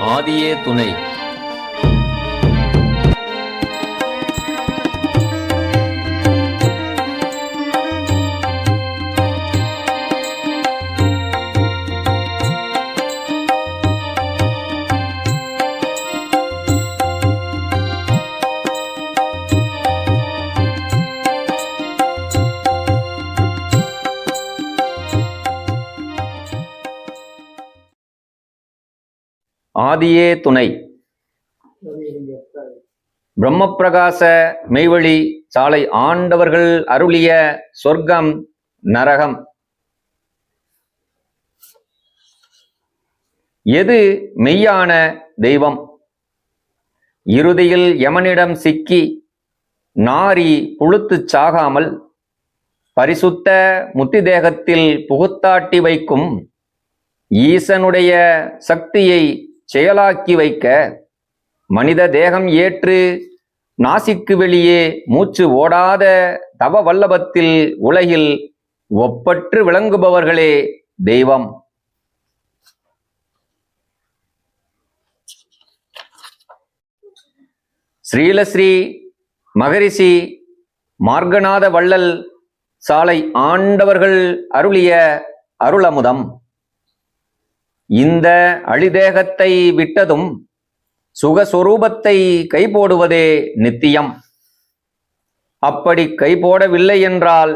ஆதியே துணை. ஆதியே துணை. பிரம்மப்பிரகாச மெய்வழி சாலை ஆண்டவர்கள் அருளிய சொர்க்கம் நரகம். எது மெய்யான தெய்வம்? இறுதியில் யமனிடம் சிக்கி நாரி புழுத்துச் சாகாமல் பரிசுத்த முத்தி தேகத்தில் புகுத்தாட்டி வைக்கும் ஈசனுடைய சக்தியை செயலாக்கி வைக்க மனித தேகம் ஏற்று நாசிக்கு வெளியே மூச்சு ஓடாத தவ வல்லபத்தில் உலகில் ஒப்பற்று விளங்குபவர்களே தெய்வம். ஸ்ரீலஸ்ரீ மகரிஷி மார்கநாத வள்ளல் சாலை ஆண்டவர்கள் அருளிய அருளமுதம். இந்த அழிதேகத்தை விட்டதும் சுகஸ்வரூபத்தை கைபோடுவதே நித்தியம். அப்படி கைபோடவில்லை என்றால்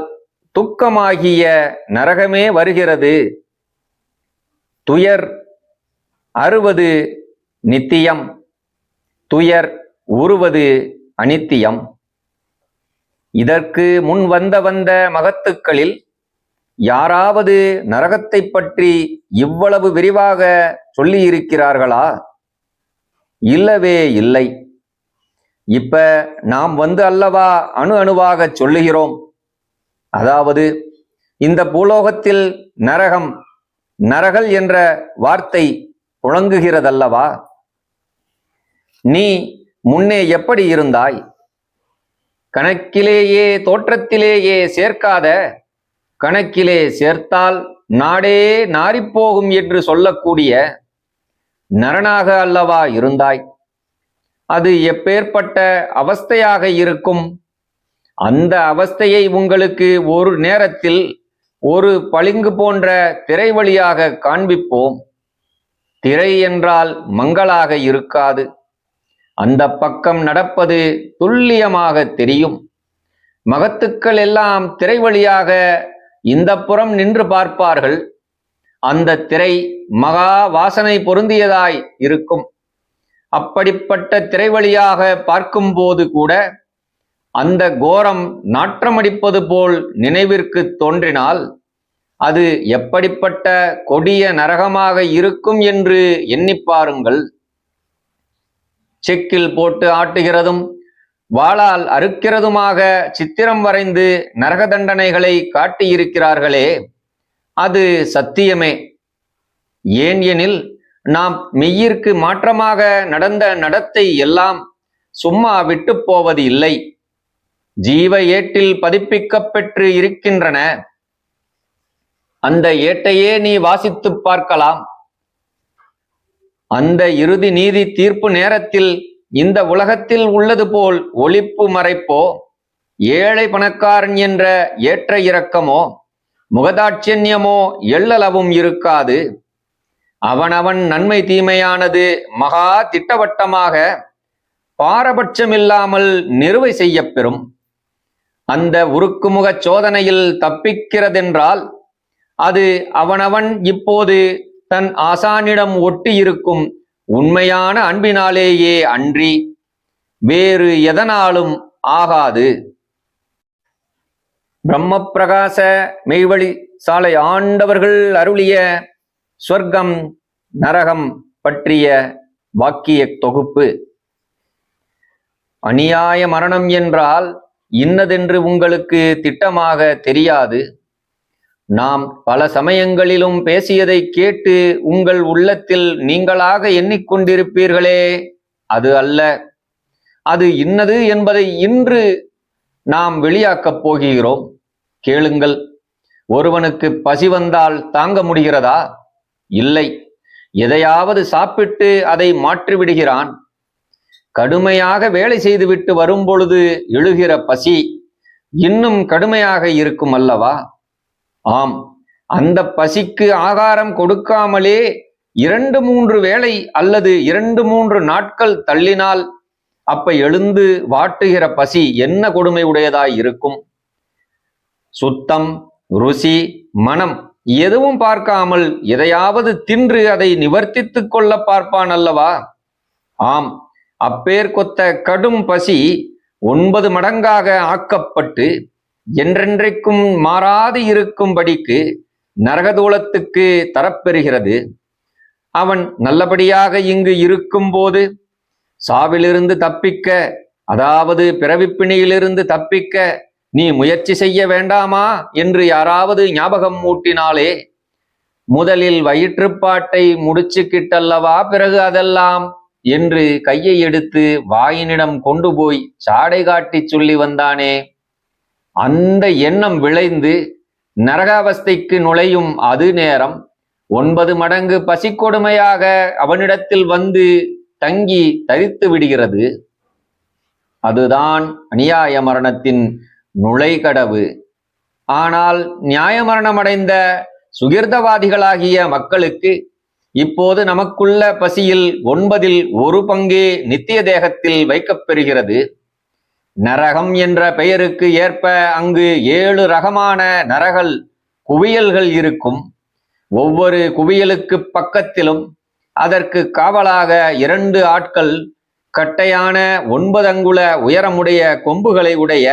துக்கமாகிய நரகமே வருகிறது. துயர் அறுவது நித்தியம், துயர் உறுவது அனித்தியம். இதற்கு முன் வந்த மகத்துக்களில் யாராவது நரகத்தை பற்றி இவ்வளவு விரிவாக சொல்லியிருக்கிறார்களா? இல்லவே இல்லை. இப்ப நாம் அல்லவா அணுவாக சொல்லுகிறோம். அதாவது இந்த பூலோகத்தில் நரகம், நரகல் என்ற வார்த்தை புழங்குகிறதல்லவா? நீ முன்னே எப்படி இருந்தாய்? கணக்கிலேயே தோற்றத்திலேயே சேர்க்காத, கணக்கிலே சேர்த்தால் நாடே நாரிப்போகும் என்று சொல்லக்கூடிய நரனாக அல்லவா இருந்தாய்? அது எப்பேற்பட்ட அவஸ்தையாக இருக்கும்? அந்த அவஸ்தையை உங்களுக்கு ஒரு நேரத்தில் ஒரு பளிங்கு போன்ற திரை வழியாக காண்பிப்போம். திரை என்றால் மங்களாக இருக்காது. அந்த பக்கம் நடப்பது துல்லியமாக தெரியும். மகத்துக்கள் எல்லாம் திரை வழியாக இந்த புறம் நின்று பார்ப்பார்கள். அந்த திரை மகா வாசனை பொருந்தியதாய் இருக்கும். அப்படிப்பட்ட திரை வழியாக பார்க்கும்போது கூட அந்த கோரம் நாற்றமடிப்பது போல் நினைவிற்கு தோன்றினால் அது எப்படிப்பட்ட கொடிய நரகமாக இருக்கும் என்று எண்ணி பாருங்கள். செக்கில் போட்டு ஆட்டுகிறதும் வாளால் அறுக்கிறதுமாக சித்திரம் வரைந்து நரக தண்டனைகளை காட்டியிருக்கிறார்களே, அது சத்தியமே. ஏன் எனில் நாம் மெய்யிற்கு மாற்றமாக நடந்த நடத்தை எல்லாம் சும்மா விட்டு போவது இல்லை. ஜீவ ஏட்டில் பதிப்பிக்கப் பெற்று இருக்கின்றன. அந்த ஏட்டையே நீ வாசித்து பார்க்கலாம். அந்த இறுதி நீதி தீர்ப்பு நேரத்தில் இந்த உலகத்தில் உள்ளது போல் ஒளிப்பு மறைப்போ, ஏழை பணக்காரன் என்ற ஏற்ற இறக்கமோ, முகதாட்சண்யமோ எள்ளளவும் இருக்காது. அவனவன் நன்மை தீமையானது மகா திட்டவட்டமாக பாரபட்சமில்லாமல் நிறுவை செய்யப்பெறும். அந்த உருக்குமுக சோதனையில் தப்பிக்கிறதென்றால் அது அவனவன் இப்போது தன் ஆசானிடம் ஒட்டி இருக்கும் உண்மையான அன்பினாலேயே அன்றி வேறு எதனாலும் ஆகாது. பிரம்மப்பிரகாச மெய்வழி சாலை ஆண்டவர்கள் அருளிய சொர்க்கம் நரகம் பற்றிய வாக்கிய தொகுப்பு. அநியாய மரணம் என்றால் இன்னதென்று உங்களுக்கு திட்டமாக தெரியாது. நாம் பல சமயங்களிலும் பேசியதை கேட்டு உங்கள் உள்ளத்தில் நீங்களாக எண்ணிக்கொண்டிருப்பீர்களே, அது அல்ல. அது இன்னது என்பதை இன்று நாம் வெளியாக்கப் போகிறோம். கேளுங்கள். ஒருவனுக்கு பசி வந்தால் தாங்க முடிகிறதா? இல்லை. எதையாவது சாப்பிட்டு அதை மாற்றிவிடுகிறான். கடுமையாக வேலை செய்துவிட்டு வரும்பொழுது எழுகிற பசி இன்னும் கடுமையாக இருக்கும் அல்லவா? ஆம், அந்த பசிக்கு ஆகாரம் கொடுக்காமலே 2-3 வேளை அல்லது 2-3 நாட்கள் தள்ளினால் அப்ப எழுந்து வாட்டுகிற பசி என்ன கொடுமை உடையதாய் இருக்கும்? சுத்தம், ருசி, மனம் எதுவும் பார்க்காமல் எதையாவது தின்று அதை நிவர்த்தித்துக் கொள்ள பார்ப்பான் அல்லவா? ஆம், அப்பேர்க்கொத்த கடும் பசி 9 மடங்காக ஆக்கப்பட்டு என்றென்றைக்கும் மாறாது இருக்கும்படிக்கு நரகதூலத்துக்கு தரப்பெறுகிறது. அவன் நல்லபடியாக இங்கு இருக்கும்போது சாவிலிருந்து தப்பிக்க, அதாவது பிறவிப்பிணியிலிருந்து தப்பிக்க நீ முயற்சி செய்ய வேண்டாமா என்று யாராவது ஞாபகம் மூட்டினாலே, முதலில் வயிற்றுப்பாட்டை முடிச்சுக்கிட்டல்லவா பிறகு அதெல்லாம் என்று கையை எடுத்து வாயினிடம் கொண்டு போய் சாடை காட்டி சொல்லி வந்தானே, அந்த எண்ணம் விளைந்து நரகாவஸ்தைக்கு நுழையும் அது நேரம் 9 மடங்கு பசிக்கொடுமையாக அவனிடத்தில் வந்து தங்கி தரித்து விடுகிறது. அதுதான் அநியாய மரணத்தின் நுழைகடவு. ஆனால் நியாய மரணமடைந்த சுகிர்தவாதிகளாகிய மக்களுக்கு இப்போது நமக்குள்ள பசியில் 9ல் 1 பங்கே நித்திய தேகத்தில் வைக்கப்பெறுகிறது. நரகம் என்ற பெயருக்கு ஏற்ப அங்கு 7 ரகமான நரகல் குவியல்கள் இருக்கும். ஒவ்வொரு குவியலுக்கு பக்கத்திலும் அதற்கு காவலாக 2 ஆட்கள் கட்டையான 9 அங்குல உயரமுடைய கொம்புகளை உடைய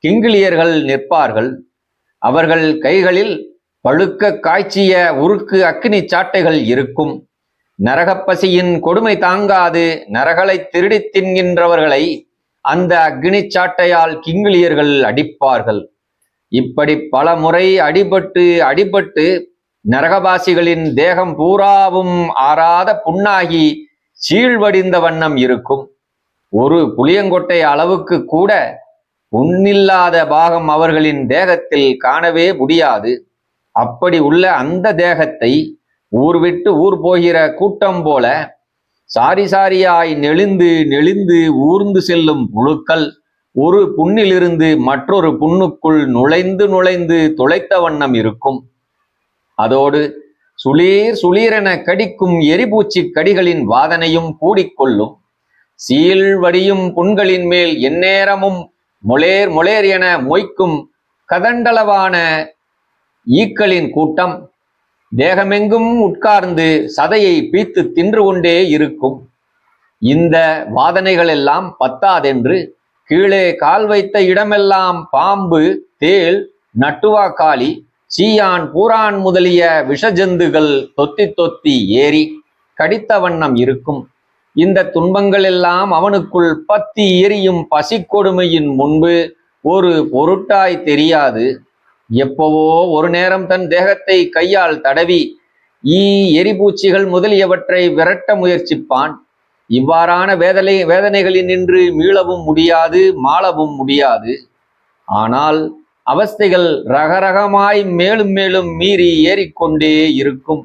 கிங்கிலியர்கள் நிற்பார்கள். அவர்கள் கைகளில் பழுக்க காய்ச்சிய உருக்கு அக்கினி சாட்டைகள் இருக்கும். நரகப்பசியின் கொடுமை தாங்காது நரகளை திருடி தின்கின்றவர்களை அந்த அக்னி சாட்டையால் கிங்கிலியர்கள் அடிப்பார்கள். இப்படி பல முறை அடிபட்டு நரகவாசிகளின் தேகம் பூராவும் ஆறாத புண்ணாகி சீழ்வடிந்த வண்ணம் இருக்கும். ஒரு புளியங்கொட்டை அளவுக்கு கூட புண்ணில்லாத பாகம் அவர்களின் தேகத்தில் காணவே முடியாது. அப்படி உள்ள அந்த தேகத்தை ஊர் விட்டு ஊர் போகிற கூட்டம் போல சாரி சாரியாய் நெளிந்து ஊர்ந்து செல்லும் புழுக்கள் ஒரு புண்ணிலிருந்து மற்றொரு புண்ணுக்குள் நுழைந்து துளைத்த வண்ணம் இருக்கும். அதோடு சுளீரென கடிக்கும் எரிபூச்சி கடிகளின் வாதனையும் கூடிக்கொள்ளும். சீழ்வடியும் புண்களின் மேல் எந்நேரமும் மொளேர் என மொய்க்கும் கதண்டளவான ஈக்களின் கூட்டம் தேகமெங்கும் உட்கார்ந்து சதையை பீத்து தின்று கொண்டே இருக்கும். இந்த வாதனைகள் எல்லாம் பத்தாதென்று கீழே கால் வைத்த இடமெல்லாம் பாம்பு, தேள், நட்டுவாக்காளி, சீயான், பூரான் முதலிய விஷஜந்துகள் தொத்தி ஏறி கடித்த வண்ணம் இருக்கும். இந்த துன்பங்கள் எல்லாம் அவனுக்குள் பத்தி எரியும் பசிக்கொடுமையின் முன்பு ஒரு பொருட்டாய் தெரியாது. எப்பவோ ஒரு நேரம் தன் தேகத்தை கையால் தடவி ஈ, எரிபூச்சிகள் முதலியவற்றை விரட்ட முயற்சிப்பான். இவ்வாறான வேதனைகளில் நின்று மீளவும் முடியாது, மாளவும் முடியாது. ஆனால் அவஸ்தைகள் ரகரகமாய் மேலும் மேலும் மீறி ஏறிக்கொண்டே இருக்கும்.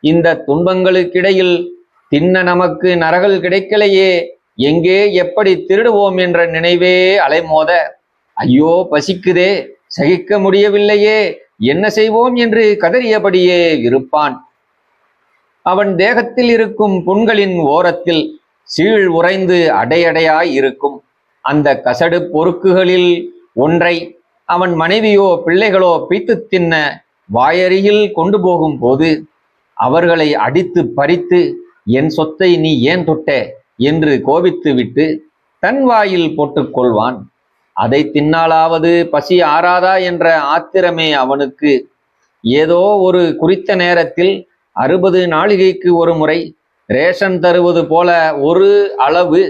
இந்த துன்பங்களுக்கிடையில் தின்ன நமக்கு நரகல் கிடைக்கலையே, எங்கே எப்படி திருடுவோம் என்ற நினைவே அலைமோத, ஐயோ பசிக்குதே, சகிக்க முடியவில்லையே, என்ன செய்வோம் என்று கதறியபடியே இருப்பான். அவன் தேகத்தில் இருக்கும் புண்களின் ஓரத்தில் சீழ் உறைந்து அடையடையாய் இருக்கும். அந்த கசடு பொறுக்குகளில் ஒன்றை அவன் மனைவியோ பிள்ளைகளோ பீத்து தின்ன வாயருகில் கொண்டு போகும் போது அவர்களை அடித்து பறித்து, என் சொத்தை நீ ஏன் தொட்ட என்று கோபித்து விட்டு தன் வாயில் போட்டுக்கொள்வான். அதை தின்னாலாவது பசி ஆறாதா என்ற ஆத்திரமே அவனுக்கு. ஏதோ ஒரு குறித்த நேரத்தில் 60 நாழிகைக்கு ஒரு முறை ரேஷன் தருவது போல ஒரு அளவு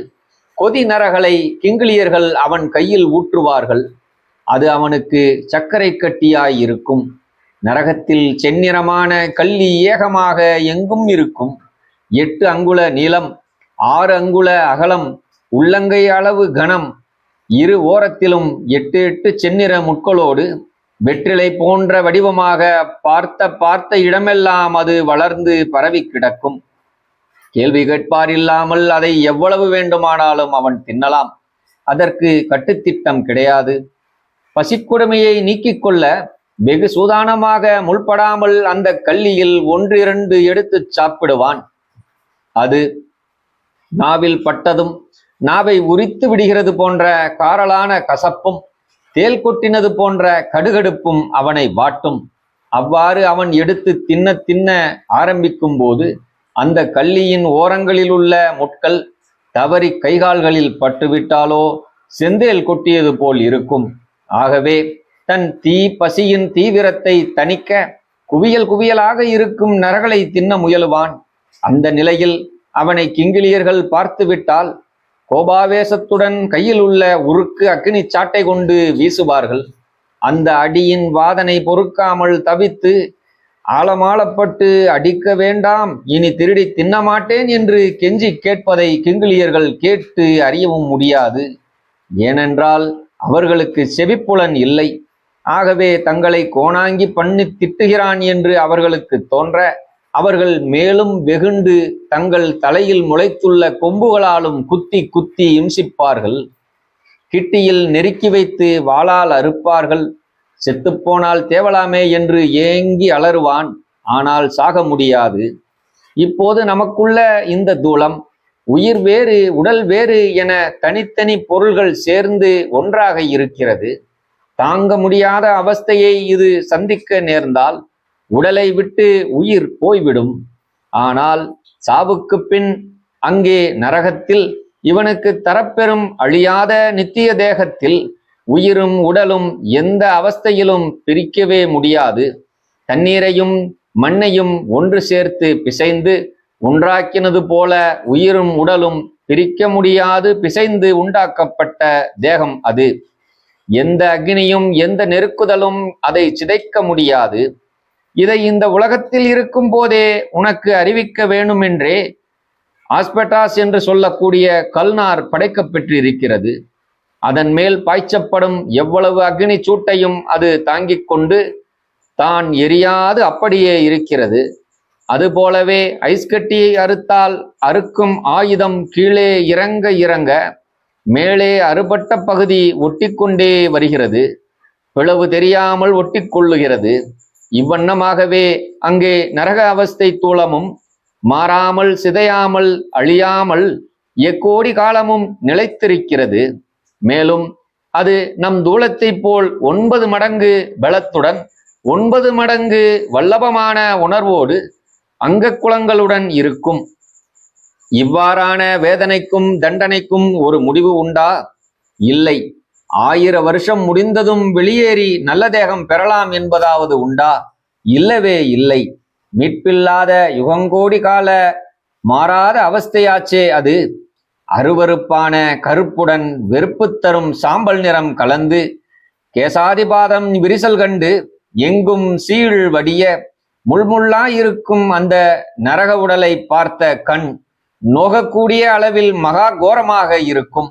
கொதி நரகளை கிங்கிலியர்கள் அவன் கையில் ஊற்றுவார்கள். அது அவனுக்கு சர்க்கரை கட்டியாய் இருக்கும். நரகத்தில் செந்நிறமான கள்ளி ஏகமாக எங்கும் இருக்கும். 8 அங்குல நீளம், 6 அங்குல அகலம், உள்ளங்கை அளவு கனம், இரு ஓரத்திலும் 8 செந்நிற முட்களோடு வெற்றிலை போன்ற வடிவமாக பார்த்த இடமெல்லாம் அது வளர்ந்து பரவி கிடக்கும். கேள்வி கேட்பார் இல்லாமல் அதை எவ்வளவு வேண்டுமானாலும் அவன் தின்னலாம். அதற்கு கட்டுத்திட்டம் கிடையாது. பசிக்கொடுமையை நீக்கிக் கொள்ள வெகு சூதானமாக முள்படாமல் அந்த கல்லியில் 1-2 எடுத்து சாப்பிடுவான். அது நாவில் பட்டதும் நாவை உரித்து விடுகிறது போன்ற காரலான கசப்பும் தேல் கொட்டினது போன்ற கடுகடுப்பும் அவனை வாட்டும். அவ்வாறு அவன் எடுத்து தின்ன தின்ன ஆரம்பிக்கும் போது அந்த கல்லியின் ஓரங்களில் உள்ள முட்கள் தவறி கைகால்களில் பட்டுவிட்டாலோ செந்தேல் கொட்டியது போல் இருக்கும். ஆகவே தன் பசியின் தீவிரத்தை தணிக்க குவியல் குவியலாக இருக்கும் நரகளை தின்ன முயலுவான். அந்த நிலையில் அவனை கிங்கிலியர்கள் பார்த்துவிட்டால் கோபாவேசத்துடன் கையில் உள்ள உருக்கு அக்னி சாட்டை கொண்டு வீசுவார்கள். அந்த அடியின் வாதனை பொறுக்காமல் தவித்து ஆழமாளப்பட்டு அடிக்க வேண்டாம், இனி திருடி தின்னமாட்டேன் என்று கெஞ்சி கேட்பதை கிங்கிலியர்கள் கேட்டு அறியவும் முடியாது. ஏனென்றால் அவர்களுக்கு செவிப்புலன் இல்லை. ஆகவே தங்களை கோணாங்கி பண்ணி திட்டுகிறான் என்று அவர்களுக்கு தோன்ற அவர்கள் மேலும் வெகுண்டு தங்கள் தலையில் முளைத்துள்ள கொம்புகளாலும் குத்தி குத்தி இம்சிப்பார்கள். கிட்டியில் நெருக்கி வைத்து வாளால் அறுப்பார்கள். செத்துப்போனால் தேவலாமே என்று ஏங்கி அலறுவான். ஆனால் சாக முடியாது. இப்போது நமக்குள்ள இந்த தூளம் உயிர் வேறு உடல் வேறு என தனித்தனி பொருள்கள் சேர்ந்து ஒன்றாக இருக்கிறது. தாங்க முடியாத அவஸ்தையை இது சந்திக்க நேர்ந்தால் உடலை விட்டு உயிர் போய்விடும். ஆனால் சாவுக்கு பின் அங்கே நரகத்தில் இவனுக்கு தரப்பெறும் அழியாத நித்திய தேகத்தில் உயிரும் உடலும் எந்த அவஸ்தையிலும் பிரிக்கவே முடியாது. தண்ணீரையும் மண்ணையும் ஒன்று சேர்த்து பிசைந்து ஒன்றாக்கினது போல உயிரும் உடலும் பிரிக்க முடியாது பிசைந்து உண்டாக்கப்பட்ட தேகம் அது. எந்த அக்னியும் எந்த நெருக்குதலும் அதை சிதைக்க முடியாது. இதை இந்த உலகத்தில் இருக்கும் போதே உனக்கு அறிவிக்க வேண்டுமென்றே ஆஸ்பெட்டாஸ் என்று சொல்லக்கூடிய கல்நார் படைக்கப்பெற்றிருக்கிறது. அதன் மேல் பாய்ச்சப்படும் எவ்வளவு அக்னி சூட்டையும் அது தாங்கிக் கொண்டு தான் எரியாது அப்படியே இருக்கிறது. அதுபோலவே ஐஸ்கட்டியை அறுத்தால் அறுக்கும் ஆயுதம் கீழே இறங்க இறங்க மேலே அறுபட்ட பகுதி ஒட்டிக்கொண்டே வருகிறது. பிளவு தெரியாமல் ஒட்டிக்கொள்ளுகிறது. இவ்வண்ணமாகவே அங்கே நரக அவஸ்தை தூளமும் மாறாமல் சிதையாமல் அழியாமல் எக்கோடி காலமும் நிலைத்திருக்கிறது. மேலும் அது நம் தூளத்தை போல் 9 மடங்கு பலத்துடன் 9 மடங்கு வல்லபமான உணர்வோடு அங்கக்குலங்களுடன் இருக்கும். இவ்வாறான வேதனைக்கும் தண்டனைக்கும் ஒரு முடிவு உண்டா? இல்லை. 1000 வருஷம் முடிந்ததும் வெளியேறி நல்ல தேகம் பெறலாம் என்பதாவது உண்டா? இல்லவே இல்லை. மீட்பில்லாத யுகங்கோடி கால மாறாத அவஸ்தையாச்சே அது. அருவருப்பான கருப்புடன் வெறுப்பு தரும் சாம்பல் நிறம் கலந்து கேசாதிபாதம் விரிசல் கண்டு எங்கும் சீழ் வடிய முள்முள்ளாயிருக்கும் அந்த நரக உடலை பார்த்த கண் நோகக்கூடிய அளவில் மகா கோரமாக இருக்கும்.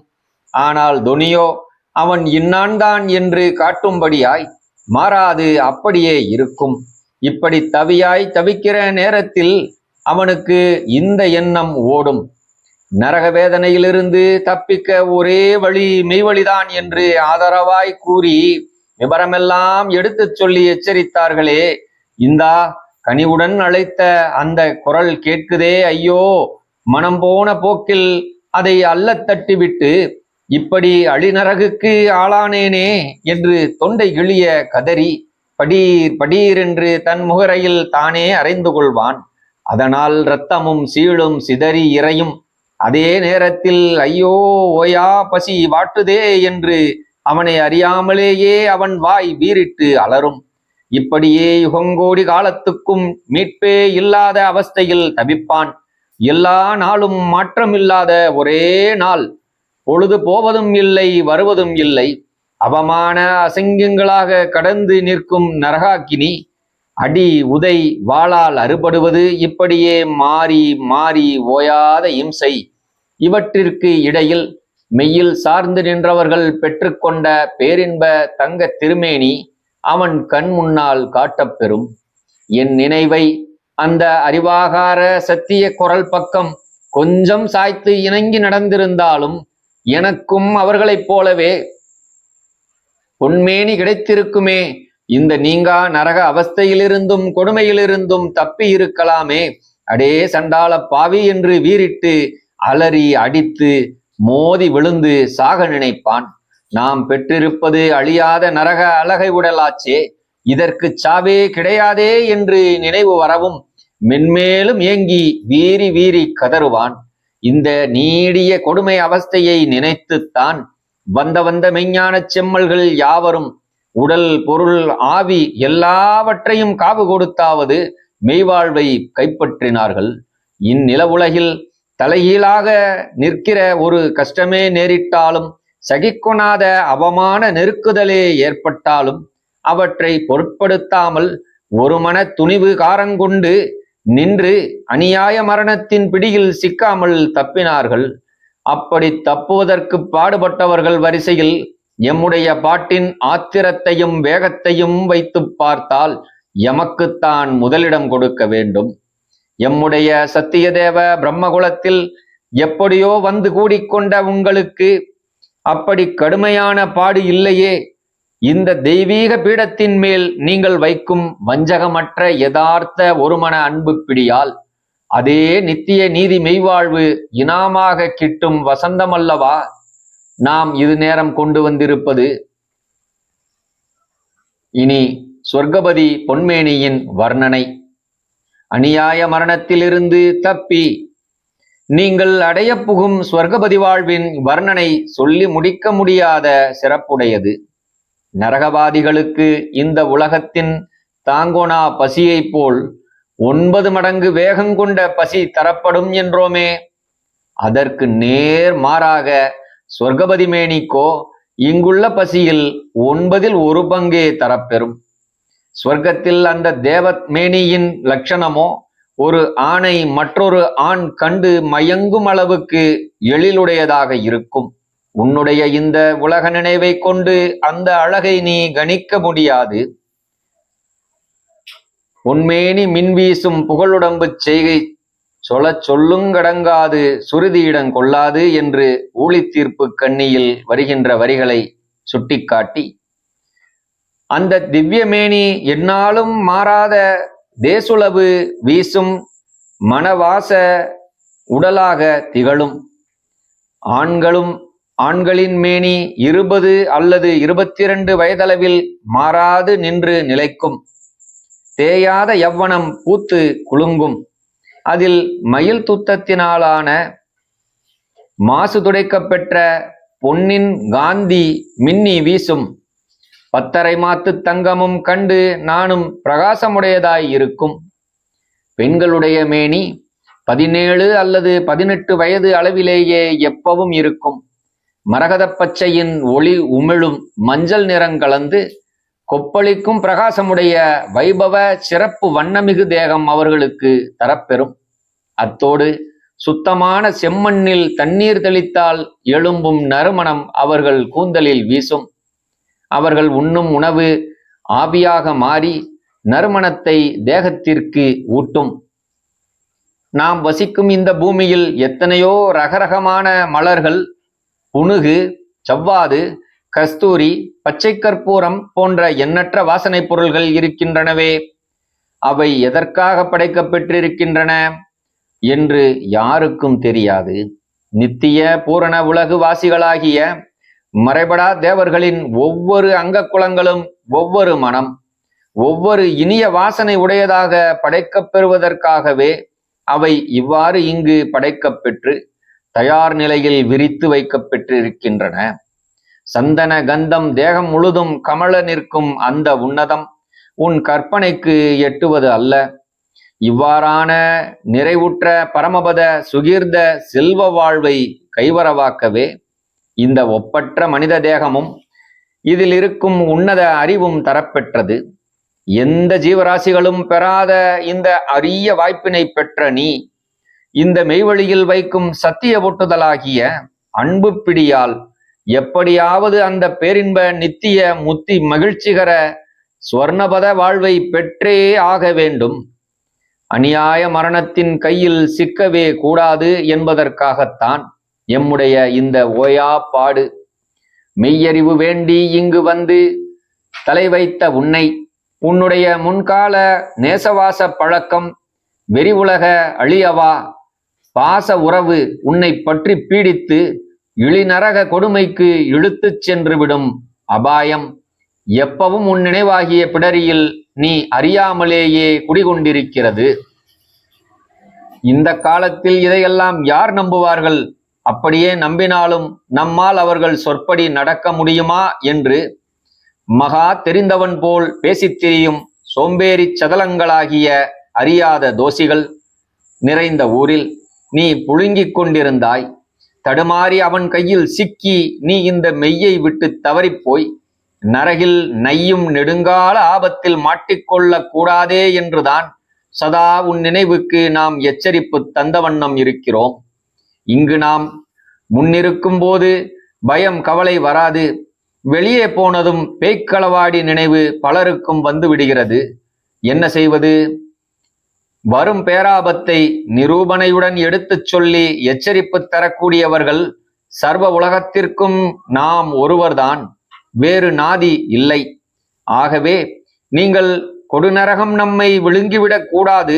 ஆனால் துனியோ அவன் இன்னான்தான் என்று காட்டும்படியாய் மாறாது அப்படியே இருக்கும். இப்படி தவியாய் தவிக்கிற நேரத்தில் அவனுக்கு இந்த எண்ணம் ஓடும். நரக வேதனையிலிருந்து தப்பிக்க ஒரே வழி மெய்வழிதான் என்று ஆதரவாய் கூறி விபரமெல்லாம் எடுத்து சொல்லி எச்சரித்தார்களே, இந்தா கனிவுடன் அழைத்த அந்த குரல் கேட்குதே, ஐயோ மனம் போன போக்கில் அதை அள்ளத் தட்டிவிட்டு இப்படி அழிநரகுக்கு ஆளானேனே என்று தொண்டை கிழிய கதறி படீர் படீர் என்று தன் முகரையில் தானே அறைந்து கொள்வான். அதனால் இரத்தமும் சீழும் சிதறி இறையும். அதே நேரத்தில் ஐயோ ஓயா பசி வாட்டுதே என்று அவனை அறியாமலேயே அவன் வாய் வீறிட்டு அலறும். இப்படியே யுகங்கோடி காலத்துக்கும் மீட்பே இல்லாத அவஸ்தையில் தவிப்பான். எல்லா நாளும் மாற்றமில்லாத ஒரே நாள். பொழுது போவதும் இல்லை வருவதும் இல்லை. அவமான அசங்கியங்களாக கடந்து நிற்கும் நரகாக்கினி, அடி உதை வாளால் அறுபடுவது, இப்படியே மாறி மாறி ஓயாத இம்சை. இவற்றிற்கு இடையில் மெய்யில் சார்ந்து நின்றவர்கள் பெற்றுக்கொண்ட பேரின்ப தங்க திருமேனி அவன் கண் முன்னால் காட்டப்பெறும். என் நினைவை அந்த அறிவாகார சத்திய குரல் பக்கம் கொஞ்சம் சாய்த்து இணங்கி நடந்திருந்தாலும் எனக்கும் அவர்களைப் போலவே பொன்மேனி கிடைத்திருக்குமே. இந்த நீங்கா நரக அவஸ்தையிலிருந்தும் கொடுமையிலிருந்தும் தப்பி இருக்கலாமே. அடே சண்டாள பாவி என்று வீறிட்டு அலறி அடித்து மோதி விழுந்து சாக நினைப்பான். நாம் பெற்றிருப்பது அழியாத நரக அழகை உடலாச்சே, இதற்கு சாவே கிடையாதே என்று நினைவு வரவும் மென்மேலும் ஏங்கி வீறி வீறி கதறுவான். இந்த நீடிய கொடுமை அவஸ்தையை நினைத்துத்தான் வந்த மெஞ்ஞான செம்மல்கள் யாவரும் உடல் பொருள் ஆவி எல்லாவற்றையும் காவு கொடுத்தாவது மெய்வாழ்வை கைப்பற்றினார்கள். இந்நிலவுலகில் தலைகீழாக நிற்கிற ஒரு கஷ்டமே நேரிட்டாலும், சகிக்கொணாத அவமான நெருக்குதலே ஏற்பட்டாலும் அவற்றை பொருட்படுத்தாமல் ஒரு மன துணிவு காரங்கொண்டு நின்று அநியாய மரணத்தின் பிடியில் சிக்காமல் தப்பினார்கள். அப்படி தப்புவதற்கு பாடுபட்டவர்கள் வரிசையில் எம்முடைய பாட்டின் ஆத்திரத்தையும் வேகத்தையும் வைத்து பார்த்தால் எமக்குத்தான் முதலிடம் கொடுக்க வேண்டும். எம்முடைய சத்தியதேவ பிரம்மகுலத்தில் எப்படியோ வந்து கூடிக்கொண்ட உங்களுக்கு அப்படி கடுமையான பாடு இல்லையே. இந்த தெய்வீக பீடத்தின் மேல் நீங்கள் வைக்கும் வஞ்சகமற்ற யதார்த்த ஒருமன அன்பு பிடியால் அதே நித்திய நீதி மெய்வாழ்வு இனாமாக கிட்டும் வசந்தமல்லவா நாம் இது நேரம் கொண்டு வந்திருப்பது. இனி சொர்க்கபதி பொன்மேனியின் வர்ணனை. அநியாய மரணத்திலிருந்து தப்பி நீங்கள் அடைய புகும் சொர்க்கபதி வாழ்வின் வர்ணனை சொல்லி முடிக்க முடியாத சிறப்புடையது. நரகவாதிகளுக்கு இந்த உலகத்தின் தாங்கோனா பசியைப் போல் 9 மடங்கு வேகங்கொண்ட பசி தரப்படும் என்றோமே. அதற்கு நேர் மாறாக சொர்க்கபதி மேனிக்கோ இங்குள்ள பசியில் 9ல் 1 பங்கே தரப்பெறும். சொர்க்கத்தில் அந்த தேவ மேனியின் லட்சணமோ ஒரு ஆணை மற்றொரு ஆண் கண்டு மயங்கும் அளவுக்கு எழிலுடையதாக இருக்கும். உன்னுடைய இந்த உலக நினைவை கொண்டு அந்த அழகை நீ கணிக்க முடியாது. பொன்மேனி மின்வீசும் புகழுடம்பு செய்கை சொல்லுங்கடங்காது சுருதியிடம் கொள்ளாது என்று ஊழித்தீர்ப்பு கண்ணியில் வருகின்ற வரிகளை சுட்டிக்காட்டி, அந்த திவ்யமேனி எந்நாளும் மாறாத தேசுளவு வீசும் மனவாச உடலாக திகழும். ஆண்களின் மேனி 20 அல்லது 22 வயதளவில் மாறாது நின்று நிலைக்கும். தேயாத யவ்வனம் பூத்து குலுங்கும். அதில் மயில் துத்தத்தினாலான மாசு துடைக்க பெற்ற பொன்னின் காந்தி மின்னி வீசும். 10 மாத்து தங்கமும் கண்டு நானும் பிரகாசமுடையதாய் இருக்கும். பெண்களுடைய மேனி 17 அல்லது 18 வயது அளவிலேயே எப்பவும் இருக்கும். மரகத பச்சையின் ஒளி உமிழும் மஞ்சள் நிறம் கலந்து கொப்பளிக்கும் பிரகாசமுடைய வைபவ சிறப்பு வண்ணமிகு தேகம் அவர்களுக்கு தரப்பெறும். அத்தோடு சுத்தமான செம்மண்ணில் தண்ணீர் தெளித்தால் எழும்பும் நறுமணம் அவர்கள் கூந்தலில் வீசும். அவர்கள் உண்ணும் உணவு ஆவியாக மாறி நறுமணத்தை தேகத்திற்கு ஊட்டும். நாம் வசிக்கும் இந்த பூமியில் எத்தனையோ ரகரகமான மலர்கள், புனுகு, செவ்வாது, கஸ்தூரி, பச்சை கற்பூரம் போன்ற எண்ணற்ற வாசனை பொருள்கள் இருக்கின்றனவே. அவை எதற்காக படைக்கப்பட்டிருக்கின்றன என்று யாருக்கும் தெரியாது. நித்திய பூரண உலகு வாசிகளாகிய மறைபடா தேவர்களின் ஒவ்வொரு அங்க குலங்களும் ஒவ்வொரு மனம், ஒவ்வொரு இனிய வாசனை உடையதாக படைக்கப் பெறுவதற்காகவே அவை இவ்வாறு இங்கு படைக்கப்பெற்று தயார் நிலையில் விரித்து வைக்கப்பெற்றிருக்கின்றன. சந்தன கந்தம் தேகம் முழுதும் கமல நிற்கும் அந்த உன்னதம் உன் கற்பனைக்கு எட்டுவது அல்ல. இவ்வாறான நிறைவுற்ற பரமபத சுகீர்த செல்வ வாழ்வை கைவரவாக்கவே இந்த ஒப்பற்ற மனித தேகமும் இதில் இருக்கும் உன்னத அறிவும் தரப்பெற்றது. எந்த ஜீவராசிகளும் பெறாத இந்த அரிய வாய்ப்பினை பெற்ற நீ இந்த மெய்வழியில் வைக்கும் சத்திய ஒட்டுதலாகிய அன்பு பிடியால் எப்படியாவது அந்த பேரின்ப நித்திய முத்தி மகிழ்ச்சிகர சுவர்ணபத வாழ்வை பெற்றே ஆக வேண்டும். அநியாய மரணத்தின் கையில் சிக்கவே கூடாது என்பதற்காகத்தான் எம்முடைய இந்த ஓயா பாடு. மெய்யறிவு வேண்டி இங்கு வந்து தலை வைத்த உன்னை, உன்னுடைய முன்கால நேசவாச பழக்கம், வெறிவுலக அழியவா பாச உறவு உன்னை பற்றி பீடித்து இழிநரக கொடுமைக்கு இழுத்துச் சென்று விடும் அபாயம் எப்பவும் உன் நினைவாகிய பிடரியில் நீ அறியாமலேயே குடிகொண்டிருக்கிறது. இந்த காலத்தில் இதையெல்லாம் யார் நம்புவார்கள்? அப்படியே நம்பினாலும் நம்மால் அவர்கள் சொற்படி நடக்க முடியுமா என்று மகா தெரிந்தவன் போல் பேசித் திரியும் சோம்பேறி சதலங்களாகிய அறியாத தோசிகள் நிறைந்த ஊரில் நீ புழுங்கிக் கொண்டிருந்தாய். தடுமாறி அவன் கையில் சிக்கி நீ இந்த மெய்யை விட்டு தவறிப்போய் நரகில் நையும் நெடுங்கால ஆபத்தில் மாட்டிக்கொள்ள கூடாதே என்றுதான் சதா உன் நினைவுக்கு நாம் எச்சரிப்பு தந்த வண்ணம் இருக்கிறோம். இங்கு நாம் முன்னிருக்கும் போது பயம் கவலை வராது. வெளியே போனதும் பேய்க்களவாடி நினைவு பலருக்கும் வந்து விடுகிறது. என்ன செய்வது? வரும் பேராபத்தை நிரூபணையுடன் எடுத்துச் சொல்லி எச்சரிப்பு தரக்கூடியவர்கள் சர்வ உலகத்திற்கும் நாம் ஒருவர்தான், வேறு நாதி இல்லை. ஆகவே நீங்கள் கொடுநரகம் நம்மை விழுங்கிவிடக் கூடாது.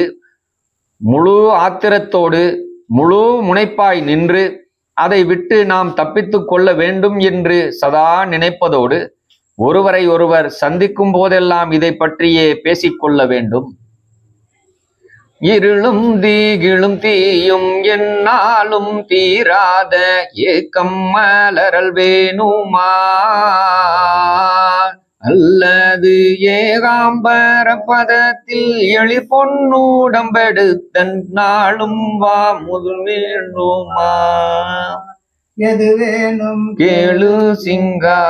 முழு ஆத்திரத்தோடு முழு முனைப்பாய் நின்று அதை விட்டு நாம் தப்பித்து கொள்ள வேண்டும் என்று சதா நினைப்பதோடு ஒருவரை ஒருவர் சந்திக்கும் போதெல்லாம் இதை பற்றியே பேசிக்கொள்ள வேண்டும். இருளும் தீகிழும் தீயும் என்னாலும் தீராத ஏக்கம் மலரல் வேணுமா, அல்லது ஏகாம்பர பதத்தில் எளி பொன்னூடம்பெடுத்தன் நாளும் வா முது வேணுமா. எது வேணும் கேளு சிங்கா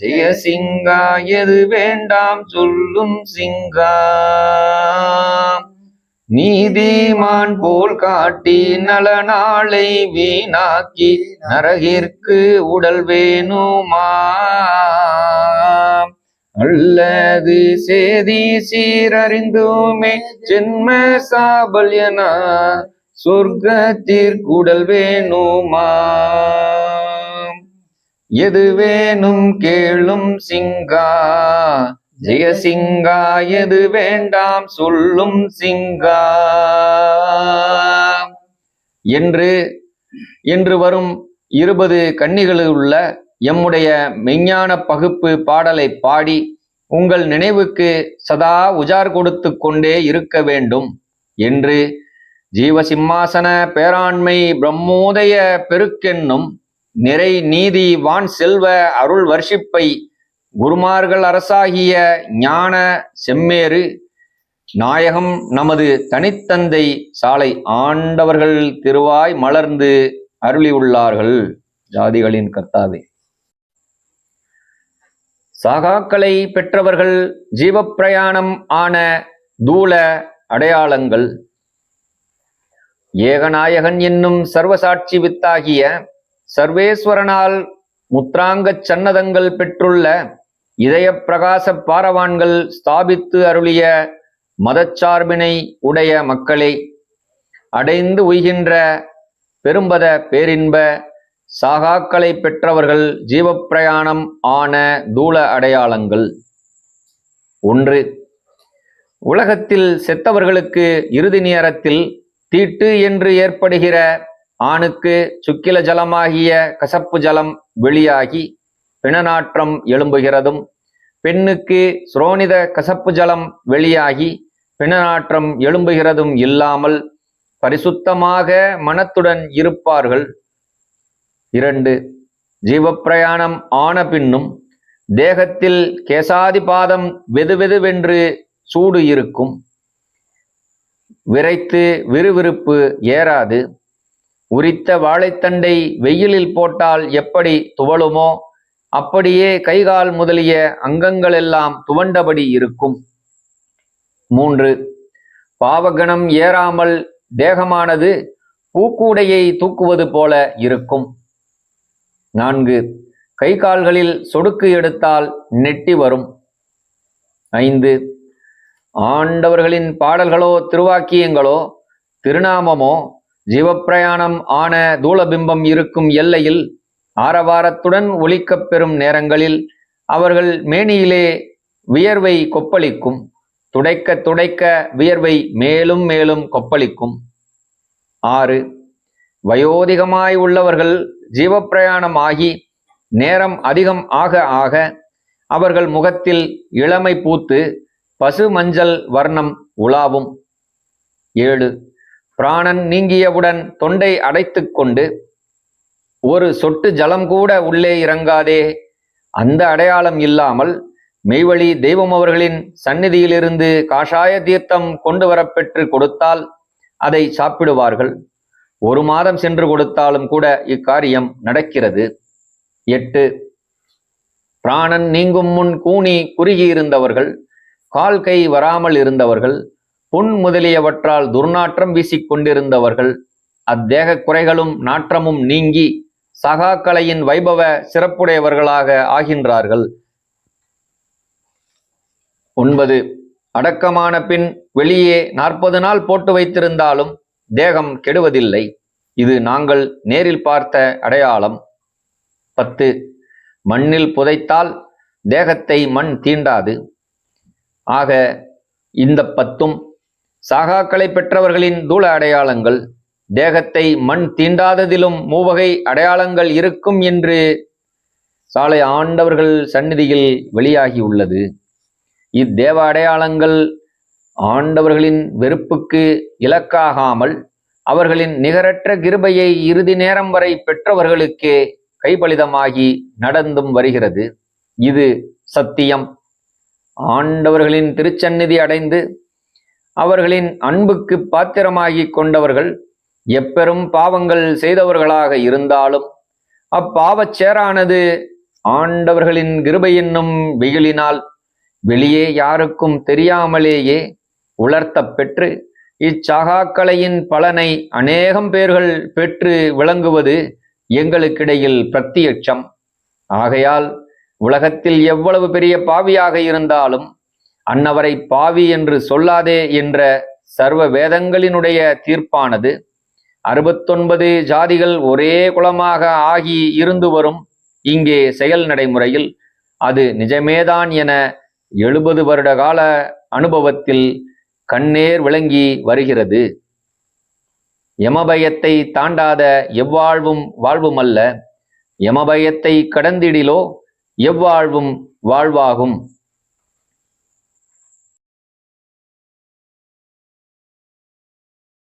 ஜெயசிங்கா, எது வேண்டாம் சொல்லும் சிங்கா. நீதிமான் போல் காட்டி நலனாளை வீணாக்கி நரகிற்கு உடல் வேணுமா, அல்லது சேதி சீரறிந்துமே ஜென்ம சாபல்யனா சொர்க்கத்திற்குடல் வேணுமா. எது வேணும் கேளும் சிங்கா ஜெயசிங்கா, எது வேண்டாம் சொல்லும் சிங்கா என்று வரும் 20 கன்னிகளில் உள்ள எம்முடைய மெஞ்ஞான பகுப்பு பாடலை பாடி உங்கள் நினைவுக்கு சதா உஜார் கொடுத்து கொண்டே இருக்க வேண்டும் என்று ஜீவசிம்மாசன பேராண்மை பிரம்மோதய பெருக்கென்னும் நிறை நீதி வான் செல்வ அருள் வர்ஷிப்பை குருமார்கள் அரசாகிய ஞான செம்மேறு நாயகம் நமது தனித்தந்தை சாலை ஆண்டவர்கள் திருவாய் மலர்ந்து அருளியுள்ளார்கள். ஜாதிகளின் கர்த்தாவே. சாகாக்களை பெற்றவர்கள் ஜீவப்பிரயாணம் ஆன தூல அடையாளங்கள். ஏகநாயகன் என்னும் சர்வசாட்சி வித்தாகிய சர்வேஸ்வரனால் முத்ராங்கச் சன்னதங்கள் பெற்றுள்ள இதய பிரகாச பாரவான்கள் ஸ்தாபித்து அருளிய மதச்சார்பினை உடைய மக்களே, அடைந்து உய்கின்ற பெரும்பத பேரின்ப சாகாக்களை பெற்றவர்கள் ஜீவப்பிரயாணம் ஆன தூல அடையாளங்கள். 1. உலகத்தில் செத்தவர்களுக்கு இறுதி நேரத்தில் தீட்டு என்று ஏற்படுகிற ஆணுக்கு சுக்கில ஜலமாகிய கசப்பு ஜலம் வெளியாகி பிணநாற்றம் எழும்புகிறதும், பெண்ணுக்கு சுரோனித கசப்பு ஜலம் வெளியாகி பிணநாற்றம் எழும்புகிறதும் இல்லாமல் பரிசுத்தமாக மனத்துடன் இருப்பார்கள். 2. ஜீவப்பிரயாணம் ஆன பின்னும் தேகத்தில் கேசாதிபாதம் வெதுவெதுவென்று சூடு இருக்கும். விரைத்து விறுவிறுப்பு ஏறாது. உரித்த வாழைத்தண்டை வெயிலில் போட்டால் எப்படி துவளுமோ அப்படியே கைகால் முதலிய அங்கங்களெல்லாம் துவண்டபடி இருக்கும். 3. பாவகணம் ஏறாமல் தேகமானது பூக்கூடையை தூக்குவது போல இருக்கும். 4. கை கால்களில் சொடுக்கு எடுத்தால் நெட்டி வரும். 5. ஆண்டவர்களின் பாடல்களோ திருவாக்கியங்களோ திருநாமமோ ஜீவப்பிரயாணம் ஆன தூளபிம்பம் இருக்கும் எல்லையில் ஆரவாரத்துடன் ஒலிக்கப் பெறும் நேரங்களில் அவர்கள் மேனியிலே வியர்வை கொப்பளிக்கும். துடைக்க துடைக்க வியர்வை மேலும் மேலும் கொப்பளிக்கும். 6. வயோதிகமாய் உள்ளவர்கள் ஜீவப்பிரயாணம் ஆகி நேரம் அதிகம் ஆக ஆக அவர்கள் முகத்தில் இளமை பூத்து பசு மஞ்சள் வர்ணம் உலாவும். 7. பிராணன் நீங்கியவுடன் தொண்டை அடைத்து கொண்டு ஒரு சொட்டு ஜலம் கூட உள்ளே இறங்காதே. அந்த அடையாளம் இல்லாமல் மெய்வழி தெய்வம் அவர்களின் சந்நிதியிலிருந்து காஷாய தீர்த்தம் கொண்டு வரப்பெற்று கொடுத்தால் அதை சாப்பிடுவார்கள். 1 மாதம் சென்று கொடுத்தாலும் கூட இக்காரியம் நடக்கிறது. 8. பிராணன் நீங்கும் முன் கூனி குறுகியிருந்தவர்கள், கால் கை வராமல் இருந்தவர்கள், புண் முதலியவற்றால் துர்நாற்றம் வீசிக்கொண்டிருந்தவர்கள், அத்தேக குறைகளும் நாற்றமும் நீங்கி சகாக்கலையின் வைபவ சிறப்புடையவர்களாக ஆகின்றார்கள். 9. அடக்கமான பின் வெளியே 40 நாள் போட்டு வைத்திருந்தாலும் தேகம் கெடுவதில்லை. இது நாங்கள் நேரில் பார்த்த அடையாளம். 10. மண்ணில் புதைத்தால் தேகத்தை மண் தீண்டாது. ஆக இந்த 10ம் சாகாக்களை பெற்றவர்களின் தூள அடையாளங்கள். தேகத்தை மண் தீண்டாததிலும் மூவகை அடையாளங்கள் இருக்கும் என்று சாலை ஆண்டவர்கள் சந்நிதியில் வெளியாகியுள்ளது. இத்தேவ அடையாளங்கள் ஆண்டவர்களின் வெறுப்புக்கு இலக்காகாமல் அவர்களின் நிகரற்ற கிருபையை இறுதி நேரம் வரை பெற்றவர்களுக்கே கைபலிதமாகி நடந்தும் வருகிறது. இது சத்தியம். ஆண்டவர்களின் திருச்சந்நிதி அடைந்து அவர்களின் அன்புக்கு பாத்திரமாகி கொண்டவர்கள் எப்பெரும் பாவங்கள் செய்தவர்களாக இருந்தாலும் அப்பாவச் சேரானது ஆண்டவர்களின் கிருபை என்னும் வெயிலினால் வெளியே யாருக்கும் தெரியாமலேயே உலர்த்த பெற்று இச்சாகாக்கலையின் பலனை அநேகம் பேர்கள் பெற்று விளங்குவது எங்களுக்கிடையில் பிரத்தியட்சம். ஆகையால் உலகத்தில் எவ்வளவு பெரிய பாவியாக இருந்தாலும் அன்னவரை பாவி என்று சொல்லாதே என்ற சர்வ வேதங்களினுடைய தீர்ப்பானது 69 ஜாதிகள் ஒரே குலமாக ஆகி இருந்து வரும் இங்கே செயல் நடைமுறையில் அது நிஜமேதான் என 70 வருட கால அனுபவத்தில் கண்ணேர் விளங்கி வருகிறது. யமபயத்தை தாண்டாத எவ்வாழ்வும் வாழ்வுமல்ல, யமபயத்தை கடந்திடிலோ எவ்வாழ்வும் வாழ்வாகும்.